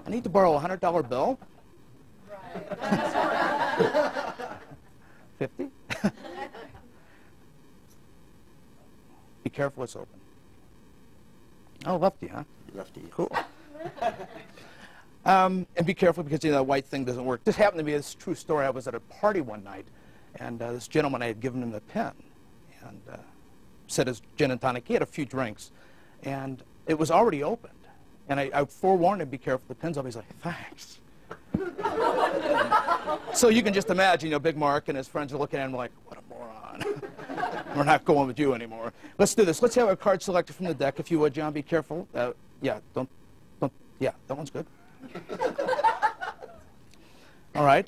I need to borrow a $100 bill. Right. 50? Be careful, it's open. Oh, lefty, huh? Lefty. Cool. And be careful because that white thing doesn't work. This happened to be a true story. I was at a party one night, and this gentleman, I had given him the pen, and said his gin and tonic. He had a few drinks, and it was already opened. And I forewarned him, be careful, the pen's open. He's like, thanks. So you can just imagine, Big Mark and his friends are looking at him like, what a moron. We're not going with you anymore. Let's do this. Let's have a card selected from the deck, if you would, John. Be careful. Yeah, yeah, that one's good. All right.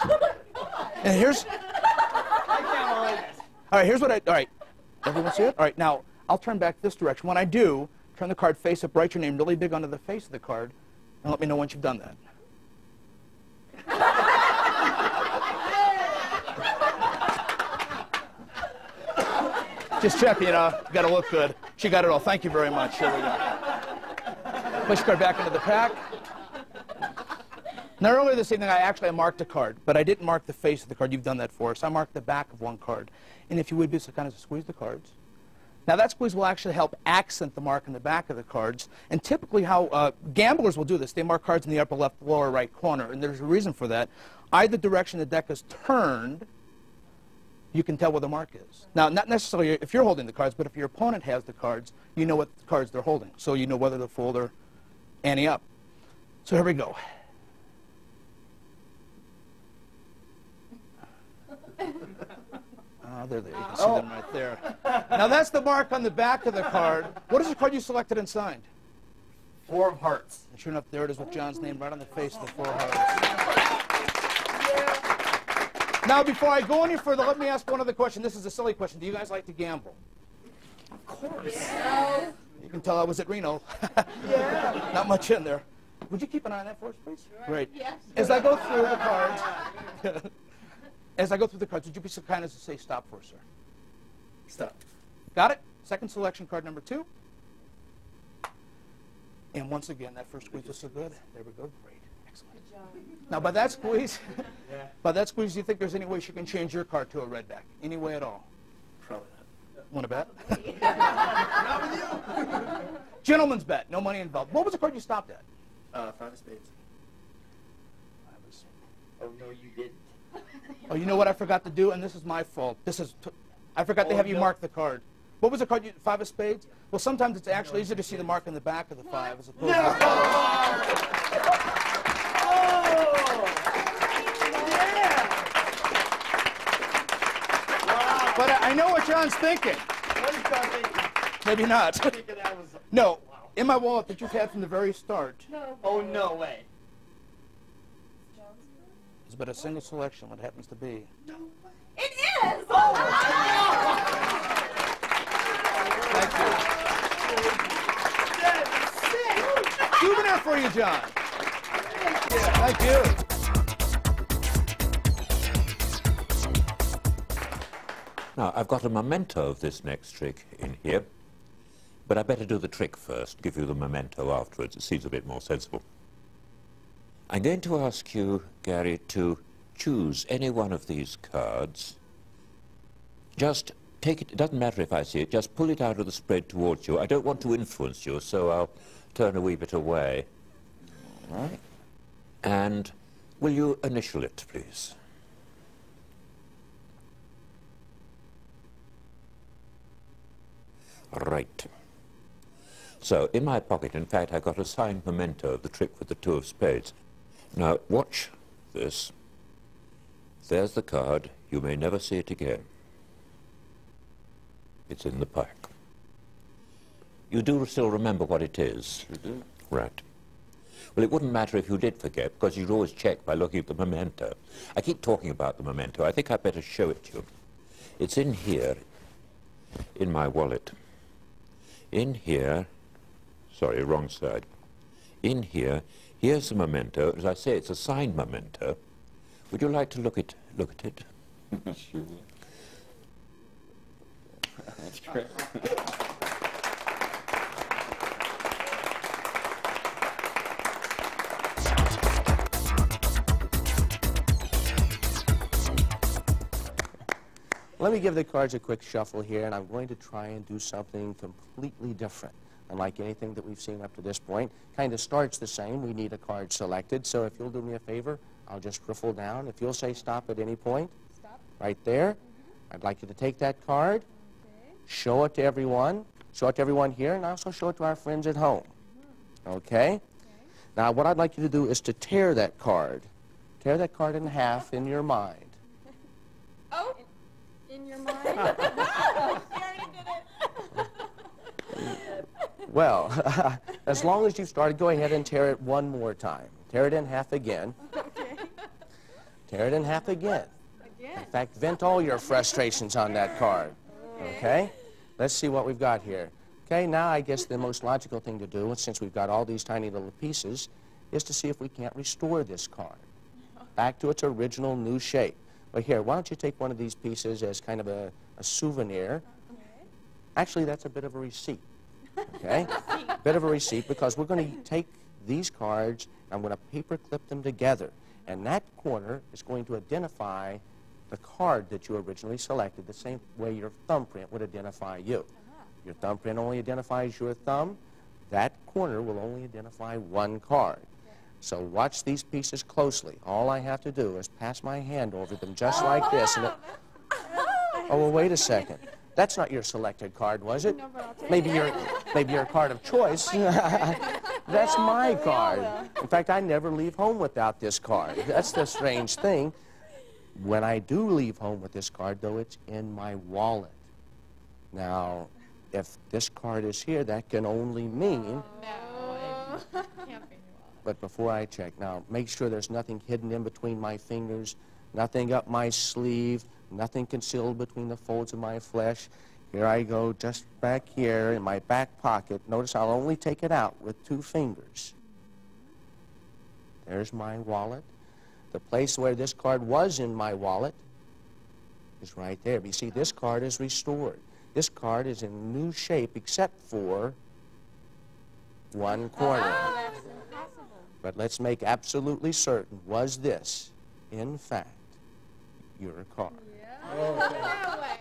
And here's... All right, here's what all right. Everyone see it? All right, now, I'll turn back this direction. When I do, turn the card face up, write your name really big onto the face of the card, and let me know once you've done that. Just checking, got to look good. She got it all. Thank you very much. Here we go. Place your card back into the pack. Now, earlier this evening, I marked a card, but I didn't mark the face of the card. You've done that for us. I marked the back of one card. And if you would, just kind of squeeze the cards. Now, that squeeze will actually help accent the mark in the back of the cards. And typically how gamblers will do this, they mark cards in the upper left, lower right corner. And there's a reason for that. Either direction the deck is turned, you can tell where the mark is. Now, not necessarily if you're holding the cards, but if your opponent has the cards, you know what cards they're holding. So you know whether to fold or ante up. So here we go. There you can see them right there. Now that's the mark on the back of the card. What is the card you selected and signed? 4 of hearts. And sure enough, there it is with John's name right on the face of the 4 hearts. Yeah. Now, before I go any further, let me ask one other question. This is a silly question. Do you guys like to gamble? Of course. Yeah. You can tell I was at Reno. Yeah. Not much in there. Would you keep an eye on that for us, please? Sure. Great. Yes. As I go through the cards, as I go through the cards, would you be so kind as to say stop for us, sir? Stop. Got it? Second selection, card number 2. And once again, that first squeeze was so good. There we go. Great. Excellent. Good job. Now, by that squeeze, do you think there's any way she can change your card to a red back? Any way at all? Probably not. Want to bet? Not with you. Gentleman's bet. No money involved. What was the card you stopped at? 5 of spades. Oh, no, you didn't. Oh, you know what I forgot to do? And this is my fault. I forgot to have you mark the card. What was the card? 5 of spades? Well, sometimes it's actually easier to see the mark in the back of the 5 as opposed to the 5. But I know what John's thinking. What is John thinking? Maybe not. Thinking that was... No. In my wallet that you've had from the very start. No. Oh, no way. It's but a single selection, what happens to be. No way. It is! Thank you. Souvenir for you, John. Thank you. Now, I've got a memento of this next trick in here, but I better do the trick first, give you the memento afterwards. It seems a bit more sensible. I'm going to ask you, Gary, to choose any one of these cards. Just take it, it doesn't matter if I see it, just pull it out of the spread towards you. I don't want to influence you, so I'll turn a wee bit away. All right. And will you initial it, please? Right. So, in my pocket, in fact, I got a signed memento of the trick with the 2 of spades. Now, watch this. There's the card. You may never see it again. It's in the pack. You do still remember what it is? Sure do. Right. Well, it wouldn't matter if you did forget, because you'd always check by looking at the memento. I keep talking about the memento. I think I'd better show it to you. It's in here, in my wallet. In here, sorry, wrong side. In here, here's the memento. As I say, it's a signed memento. Would you like to look at it? Sure. That's great. Let me give the cards a quick shuffle here, and I'm going to try and do something completely different. Unlike anything that we've seen up to this point, kind of starts the same. We need a card selected, so if you'll do me a favor, I'll just riffle down. If you'll say stop at any point, Stop. right there, I'd like you to take that card, show it to everyone here, and also show it to our friends at home. Okay? Now, what I'd like you to do is to tear that card. Tear that card in half in your mind. Oh, in your mind? You already did it. Well, as long as you've started, go ahead and tear it one more time. Tear it in half again. Okay. Tear it in half again. Again. In fact, vent all your frustrations on that card. Okay? Let's see what we've got here. Okay, now I guess the most logical thing to do, since we've got all these tiny little pieces, is to see if we can't restore this card back to its original new shape. Well, here, why don't you take one of these pieces as kind of a souvenir. Actually, that's a bit of a receipt. Okay? Bit of a receipt, because we're going to take these cards, and I'm going to paper clip them together. And that corner is going to identify the card that you originally selected, the same way your thumbprint would identify you. Your thumbprint only identifies your thumb. That corner will only identify one card. So watch these pieces closely. All I have to do is pass my hand over them just like this. And oh, well, wait a second. That's not your selected card, was it? No, but I'll take Maybe it. your card of choice. That's my card. In fact, I never leave home without this card. That's the strange thing. When I do leave home with this card, though, it's in my wallet. Now, if this card is here, that can only mean... No, it can't be in your wallet. But before I check, now, make sure there's nothing hidden in between my fingers, nothing up my sleeve, nothing concealed between the folds of my flesh. Here I go, just back here in my back pocket. Notice I'll only take it out with 2 fingers. There's my wallet. The place where this card was in my wallet is right there. But you see, this card is restored. This card is in new shape except for one corner. Oh, that's impossible. But let's make absolutely certain, was this, in fact, your card? Yeah. No way.